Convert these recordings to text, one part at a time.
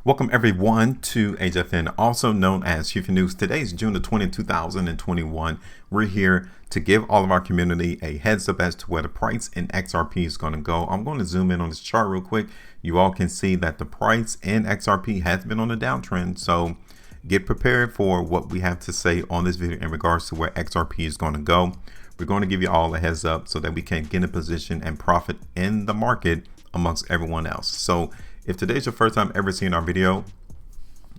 Welcome everyone to HueFin, also known as HueFin News. Today is June the 20th, 2021. We're here to give all of our community a heads up as to where the price in XRP is going to go. I'm going to zoom in on this chart real quick. You all can see that the price in XRP has been on a downtrend. So get prepared for what we have to say on this video in regards to where XRP is going to go. We're going to give you all a heads up so that we can get in a position and profit in the market amongst everyone else. So if today's your first time ever seeing our video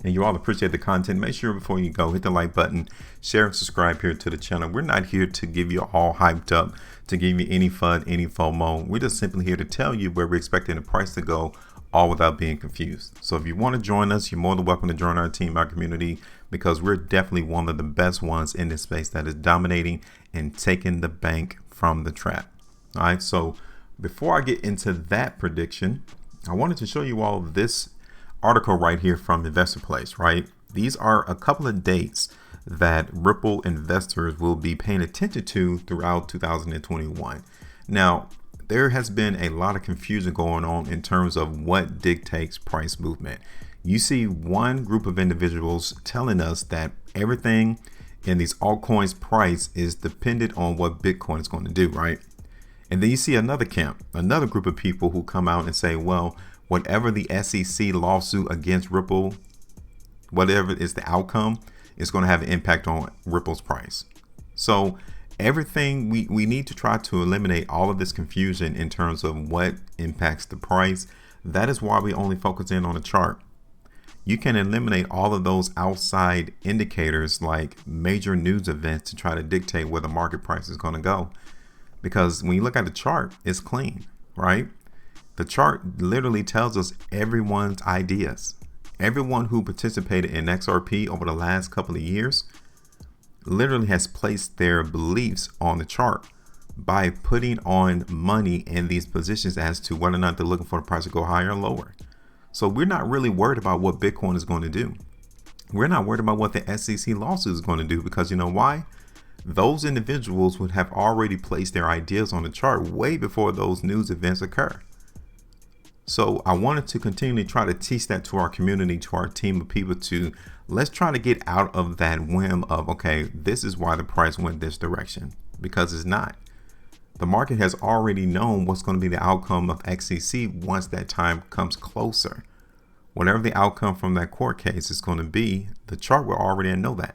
and you all appreciate the content, make sure before you go, hit the like button, share and subscribe here to the channel. We're not here to give you all hyped up, to give you any fun, any FOMO. We're just simply here to tell you where we're expecting the price to go, all without being confused. So if you want to join us, you're more than welcome to join our team, our community, because we're definitely one of the best ones in this space that is dominating and taking the bank from the trap. All right, so before I get into that prediction, I wanted to show you all this article right here from Investor Place, right? These are a couple of dates that Ripple investors will be paying attention to throughout 2021. Now, there has been a lot of confusion going on in terms of what dictates price movement. You see one group of individuals telling us that everything in these altcoins price is dependent on what Bitcoin is going to do, right? And then you see another camp, another group of people who come out and say, well, whatever the SEC lawsuit against Ripple, whatever is the outcome, is going to have an impact on Ripple's price. So everything we need to try to eliminate all of this confusion in terms of what impacts the price. That is why we only focus in on a chart. You can eliminate all of those outside indicators like major news events to try to dictate where the market price is going to go. Because when you look at the chart, it's clean, right? The chart literally tells us everyone's ideas. Everyone who participated in XRP over the last couple of years literally has placed their beliefs on the chart by putting on money in these positions as to whether or not they're looking for the price to go higher or lower. So we're not really worried about what Bitcoin is going to do. We're not worried about what the SEC lawsuit is going to do, because you know why? Those individuals would have already placed their ideas on the chart way before those news events occur. So I wanted to continually try to teach that to our community, to our team of people, to let's try to get out of that whim of, okay, this is why the price went this direction, because it's not. The market has already known what's going to be the outcome of XCC once that time comes closer. Whatever the outcome from that court case is going to be, the chart will already know that.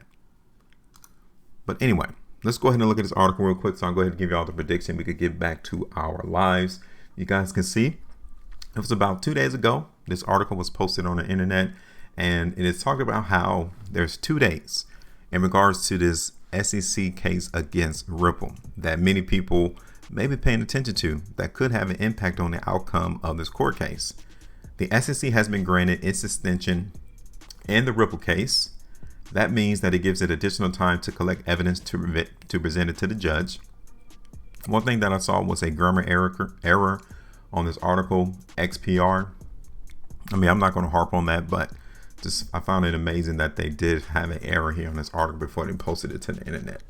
But anyway, let's go ahead and look at this article real quick. So I'll go ahead and give you all the prediction. We could get back to our lives. You guys can see it was about 2 days ago. This article was posted on the internet, and it is talking about how there's 2 days in regards to this SEC case against Ripple that many people may be paying attention to that could have an impact on the outcome of this court case. The SEC has been granted its extension in the Ripple case. That means that it gives it additional time to collect evidence to present it to the judge. One thing that I saw was a grammar error on this article, XPR. I mean, I'm not going to harp on that, but just I found it amazing that they did have an error here on this article before they posted it to the internet.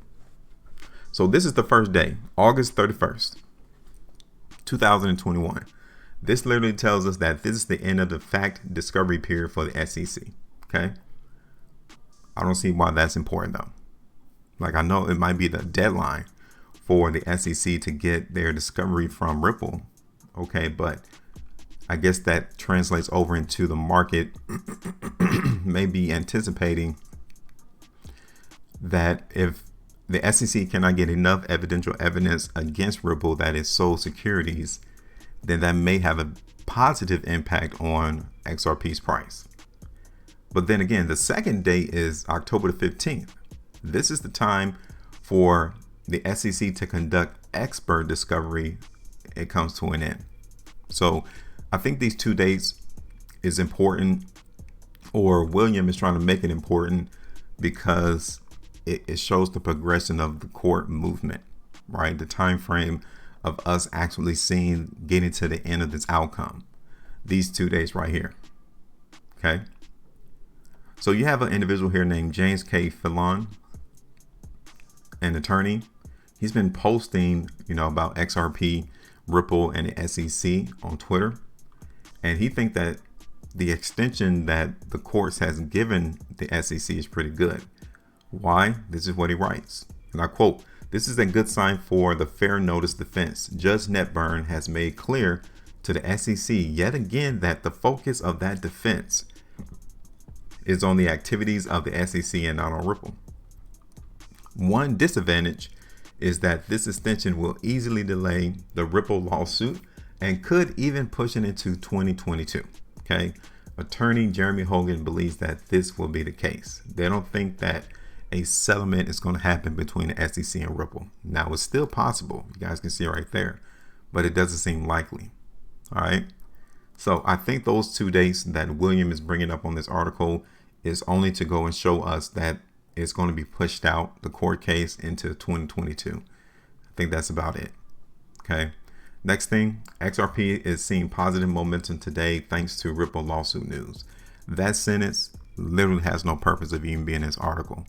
So this is the first day, August 31st, 2021. This literally tells us that this is the end of the fact discovery period for the SEC. Okay. I don't see why that's important though. Like, I know it might be the deadline for the SEC to get their discovery from Ripple. Okay, but I guess that translates over into the market maybe anticipating that if the SEC cannot get enough evidential evidence against Ripple that is sold securities, then that may have a positive impact on XRP's price. But then again, the second date is October the 15th. This is the time for the SEC to conduct expert discovery. It comes to an end. So I think these 2 dates is important, or William is trying to make it important because it shows the progression of the court movement, right? The time frame of us actually seeing getting to the end of this outcome. These 2 days right here. Okay. So you have an individual here named James K. Fillon, an attorney. He's been posting, about XRP, Ripple, and the SEC on Twitter. And he thinks that the extension that the courts has given the SEC is pretty good. Why? This is what he writes, and I quote, "This is a good sign for the fair notice defense. Judge Netburn has made clear to the SEC yet again that the focus of that defense is on the activities of the SEC and not on Ripple. One disadvantage is that this extension will easily delay the Ripple lawsuit and could even push it into 2022. Okay. Attorney Jeremy Hogan believes that this will be the case. They don't think that a settlement is going to happen between the SEC and Ripple. Now, it's still possible. You guys can see it right there, but it doesn't seem likely. All right. So I think those 2 dates that William is bringing up on this article is only to go and show us that it's going to be pushed out, the court case, into 2022. I think that's about it. Okay. Next thing, XRP is seeing positive momentum today thanks to Ripple lawsuit news. That sentence literally has no purpose of even being in this article.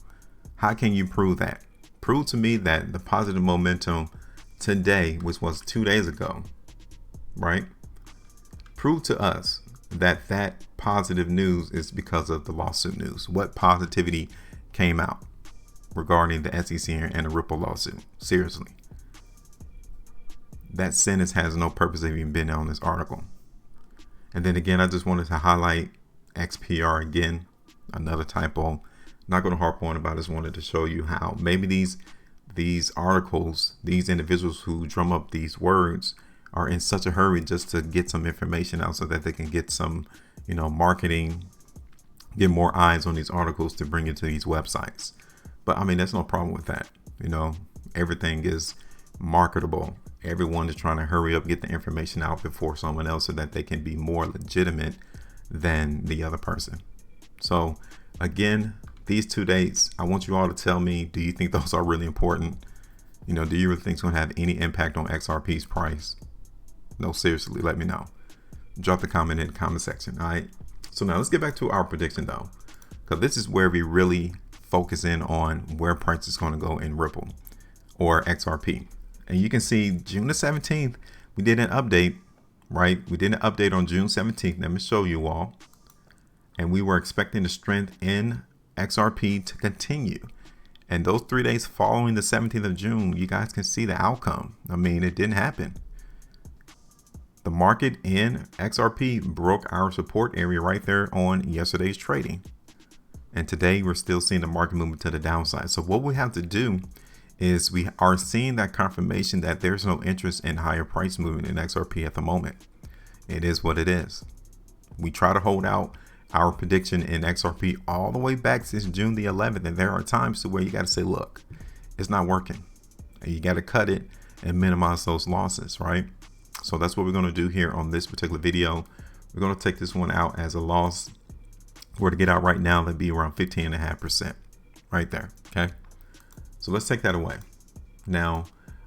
How can you prove that? Prove to me that the positive momentum today, which was 2 days ago, right? Prove to us that that positive news is because of the lawsuit news. What positivity came out regarding the SEC and the Ripple lawsuit? Seriously. That sentence has no purpose of even being on this article. And then again, I just wanted to highlight XPR again, another typo. Not going to harp on about it. I just wanted to show you how maybe these articles, these individuals who drum up these words are in such a hurry just to get some information out so that they can get some, marketing, get more eyes on these articles to bring it to these websites. But I mean, there's no problem with that. Everything is marketable. Everyone is trying to hurry up, get the information out before someone else so that they can be more legitimate than the other person. So again, these 2 dates, I want you all to tell me, do you think those are really important? Do you really think it's going to have any impact on XRP's price? No, seriously, let me know. Drop the comment in the comment section. All right. So now let's get back to our prediction though, because this is where we really focus in on where price is going to go in Ripple or XRP. And you can see June the 17th, we did an update, right? We did an update on June 17th. Let me show you all. And we were expecting the strength in XRP to continue. And those 3 days following the 17th of June, you guys can see the outcome. I mean, it didn't happen. The market in XRP broke our support area right there on yesterday's trading. And today we're still seeing the market movement to the downside. So what we have to do is we are seeing that confirmation that there's no interest in higher price movement in XRP at the moment. It is what it is. We try to hold out our prediction in XRP all the way back since June the 11th. And there are times to where you got to say, look, it's not working. And you got to cut it and minimize those losses, right? So that's what we're going to do here on this particular video. We're going to take this one out as a loss. Were to get out right now, that'd be around 15.5% right there. Okay. So let's take that away. Now,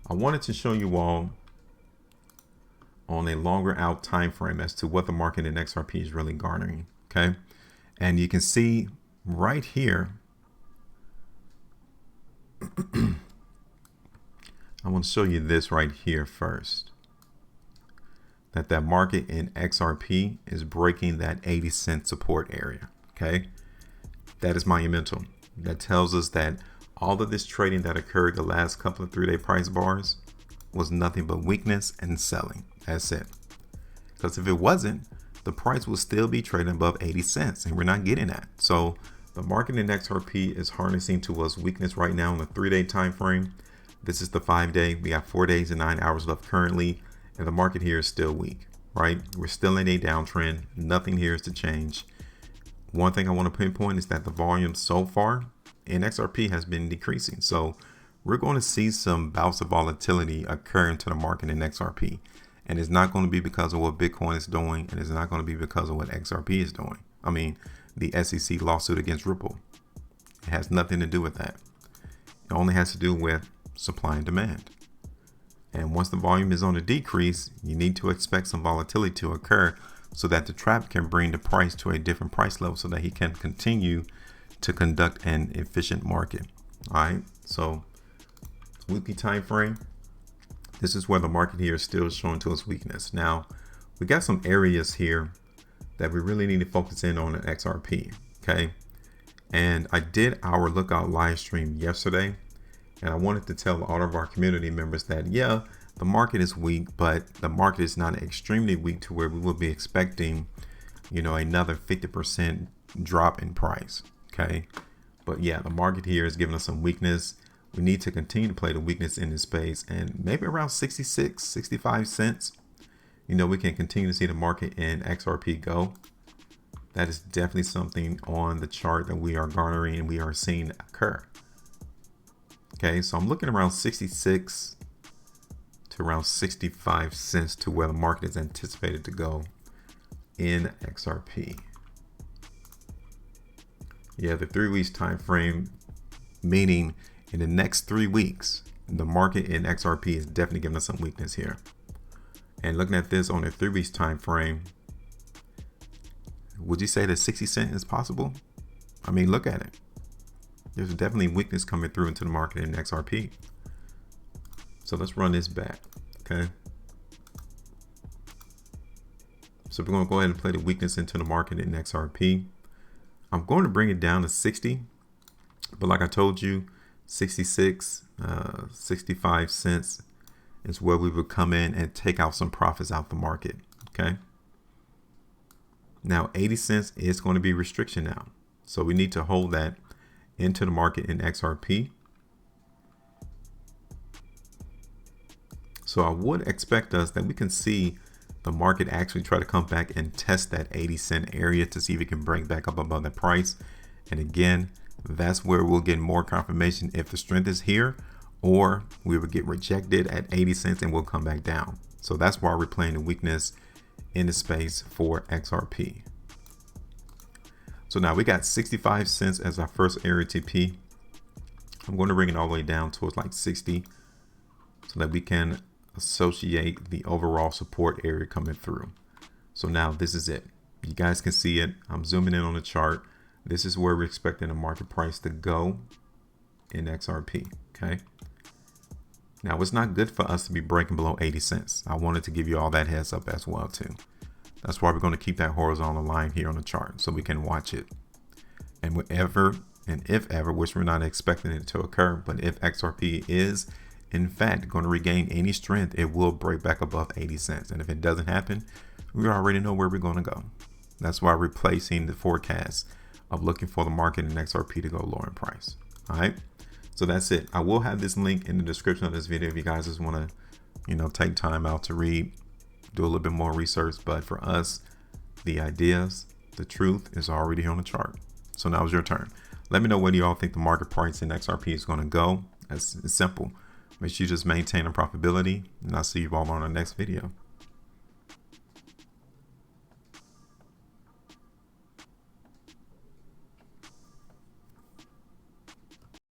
I wanted to show you all on a longer out time frame as to what the market in XRP is really garnering. Okay. And you can see right here, I want to show you this right here first, that market in XRP is breaking that 80-cent support area. Okay. That is monumental. That tells us that all of this trading that occurred the last couple of 3-day price bars was nothing but weakness and selling. That's it. Because if it wasn't, the price will still be trading above 80 cents, and we're not getting that. So the market in XRP is harnessing to us weakness right now in the 3-day time frame. This is the 5-day. We have 4 days and 9 hours left currently, and the market here is still weak, right? We're still in a downtrend. Nothing here is to change. One thing I want to pinpoint is that the volume so far in XRP has been decreasing. So we're going to see some bouts of volatility occur into the market in XRP. And it's not going to be because of what Bitcoin is doing, and it's not going to be because of what XRP is doing. I mean, the SEC lawsuit against Ripple. It has nothing to do with that. It only has to do with supply and demand. And once the volume is on a decrease, you need to expect some volatility to occur so that the trap can bring the price to a different price level so that he can continue to conduct an efficient market. All right. So weekly time frame. This is where the market here is still showing to us weakness. Now, we got some areas here that we really need to focus in on XRP. Okay. And I did our lookout live stream yesterday, and I wanted to tell all of our community members that, yeah, the market is weak, but the market is not extremely weak to where we will be expecting, another 50% drop in price. Okay. But yeah, the market here is giving us some weakness. We need to continue to play the weakness in this space, and maybe around 66, 65 cents. We can continue to see the market in XRP go. That is definitely something on the chart that we are garnering and we are seeing occur. Okay, so I'm looking around 66 to around 65 cents to where the market is anticipated to go in XRP. Yeah, the 3 weeks time frame, meaning in the next 3 weeks, the market in XRP is definitely giving us some weakness here. And looking at this on a 3 weeks time frame, would you say that 60 cents is possible? I mean, look at it. There's definitely weakness coming through into the market in XRP. So let's run this back. Okay. So we're going to go ahead and play the weakness into the market in XRP. I'm going to bring it down to 60, but like I told you, 66, 65 cents is where we would come in and take out some profits out the market. Okay. Now 80 cents is going to be restriction now. So we need to hold that into the market in XRP. So I would expect us that we can see the market actually try to come back and test that 80 cent area to see if it can break back up above the price. And again, that's where we'll get more confirmation if the strength is here, or we will get rejected at 80 cents and we'll come back down. So that's why we're playing the weakness in the space for XRP. So now we got 65 cents as our first area TP. I'm going to bring it all the way down towards like 60 so that we can associate the overall support area coming through. So now this is it. You guys can see it. I'm zooming in on the chart. This is where we're expecting the market price to go in XRP. Okay. Now it's not good for us to be breaking below 80 cents. I wanted to give you all that heads up as well too. That's why we're going to keep that horizontal line here on the chart so we can watch it. And whenever and if ever, which we're not expecting it to occur, but if XRP is in fact going to regain any strength, it will break back above 80 cents. And if it doesn't happen, we already know where we're going to go. That's why we're placing the forecast of looking for the market in XRP to go lower in price. All right. So that's it. I will have this link in the description of this video if you guys just want to, take time out to read, do a little bit more research. But for us, the ideas, the truth is already on the chart. So now is your turn. Let me know where do y'all think the market price in XRP is going to go. It's simple. Make sure you just maintain a profitability, and I'll see you all on our next video.